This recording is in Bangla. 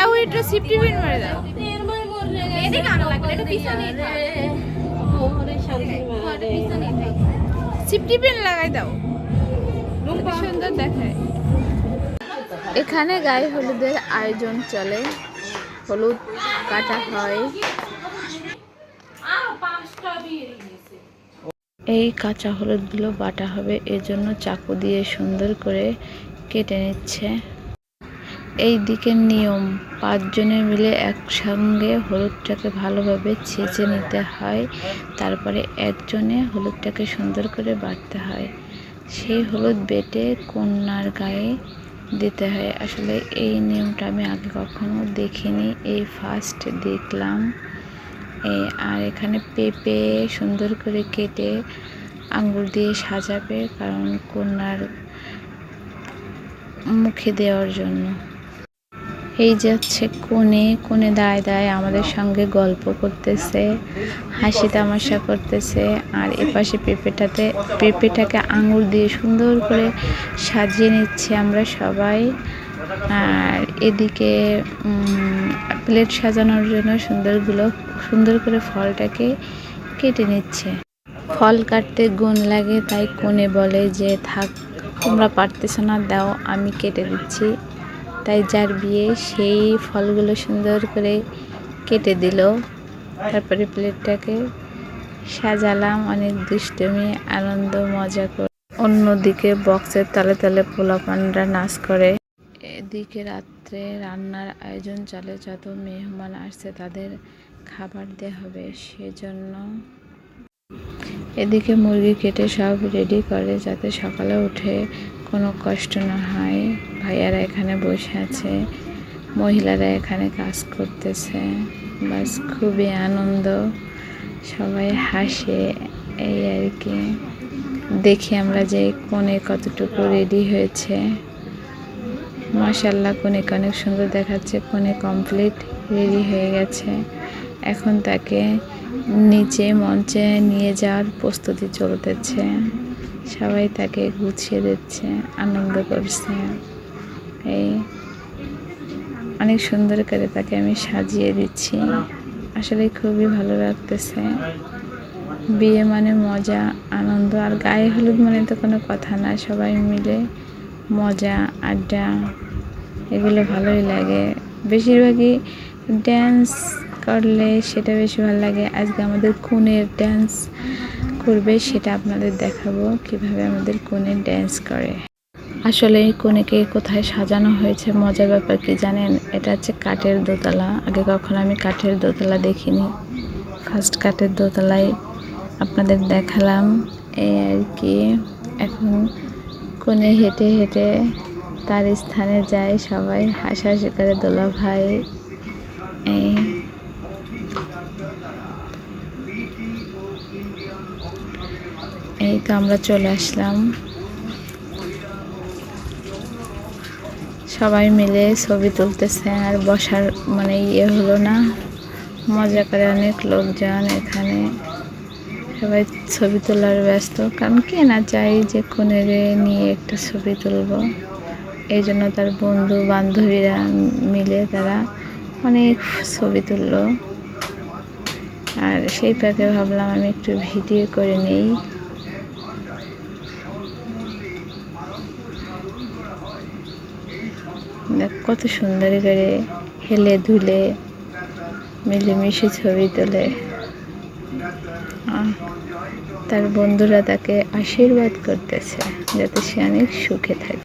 দাও এটা সিফটি পিন মারে দাও এদিকে আনা লাগবে এটা পিছনে সিফটি পিন লাগাই দাও সুন্দর দেখায়। এখানে গায়ে হলুদের আয়োজন চলে, হলুদ কাটা হয়। এই কাঁচা হলুদগুলো বাটা হবে, এজন্য চাকু দিয়ে সুন্দর করে কেটে নিচ্ছে। এই দিকের নিয়ম 5 জনে মিলে একসঙ্গে হলুদটাকে ভালোভাবে ছেঁচে নিতে হয়, তারপরে একজনে হলুদটাকে সুন্দর করে বাটতে হয়। সেই হলুদ বেটে কন্যার গায়ে দিতে হয়। আসলে এই নিয়মটা আমি আগে কখনো দেখিনি, এই ফার্স্ট দেখলাম। আর এখানে পেঁপে সুন্দর করে কেটে আঙ্গুর দিয়ে সাজাবে, কারণ কন্যার মুখে দেওয়ার জন্য। এই যাচ্ছে কোণে দায় দায় আমাদের সঙ্গে গল্প করতেছে, হাসি তামাশা করতেছে। আর এপাশে পেঁপেটাকে আঙুর দিয়ে সুন্দর করে সাজিয়ে নিচ্ছে আমরা সবাই। আর এদিকে প্লেট সাজানোর জন্য সুন্দর করে ফলটাকে কেটে নিচ্ছে। ফল কাটতে গুণ লাগে, তাই কোণে বলে যে থাক তোমরা পারতেছো না, দাও আমি কেটে দিচ্ছি। তাই যার বিয়ে সেই ফলগুলো সুন্দর করে কেটে দিল। তারপরে প্লেটটাকে সাজালাম, অনেক দুষ্টুমি আনন্দ মজা করে। অন্যদিকে বক্সের তালে তালে পোলাপানরা নাচ করে। এদিকে রাত্রে রান্নার আয়োজন চলে, যত মেহমান আসছে তাদের খাবার দেওয়া হবে সেজন্য। এদিকে মুরগি কেটে সব রেডি করে যাতে সকালে উঠে কোনো কষ্ট না হয়। ভাইয়ারা এখানে বসে আছে, মহিলারা এখানে কাজ করতেছে। বাস খুবই আনন্দ, সবাই হাসে। এই আর কি, দেখি আমরা যে কোণে কতটুকু রেডি হয়েছে। মাশাআল্লাহ, কোণেকে অনেক সুন্দর দেখাচ্ছে। কোণে কমপ্লিট রেডি হয়ে গেছে, এখন তাকে নিচে মঞ্চে নিয়ে যাওয়ার প্রস্তুতি চলতেছে। সবাই তাকে গুছিয়ে দিচ্ছে, আনন্দ করছে। এই অনেক সুন্দর করে তাকে আমি সাজিয়ে দিচ্ছি, আসলে খুবই ভালো লাগতেছে। বিয়ে মানে মজা আনন্দ, আর গায়ে হলুদ মানে তো কোনো কথা না, সবাই মিলে মজা আড্ডা এগুলো ভালোই লাগে। বেশিরভাগই ড্যান্স করলে সেটা বেশি ভালো লাগে। আজকে আমাদের কনের ড্যান্স করবে, সেটা আপনাদের দেখাবো কিভাবে আমাদের কনে ড্যান্স করে। আসলে এই কনেকে কোথায় সাজানো হয়েছে, মজার ব্যাপার কি জানেন? এটা হচ্ছে কাঠের দোতলা। আগে কখনো আমি কাঠের দোতলা দেখিনি, ফার্স্ট কাঠের দোতলায় আপনাদের দেখালাম। এই আর কি, এখন কনে হেঁটে হেঁটে তার স্থানে যায়, সবাই হাসাহাসি করে দোলা ভাই। এই তো আমরা চলে আসলাম, সবাই মিলে ছবি তুলতেছে। আর বসার মানে হলো না, মজা করে অনেক লোকজন এখানে, সবাই ছবি তোলার ব্যস্ত। কারণ কে না চাই যে কনেরে নিয়ে একটা ছবি তুলব, এই জন্য তার বন্ধু বান্ধবীরা মিলে তারা অনেক ছবি তুললো। আর সেই প্যাকে ভাবলাম আমি একটু ভিডিও করে নেই। কত সুন্দর করে হেলে ধুলে মিলেমিশে ছবি তোলে। তার বন্ধুরা তাকে আশীর্বাদ করতেছে যাতে সে অনেক সুখে থাকে।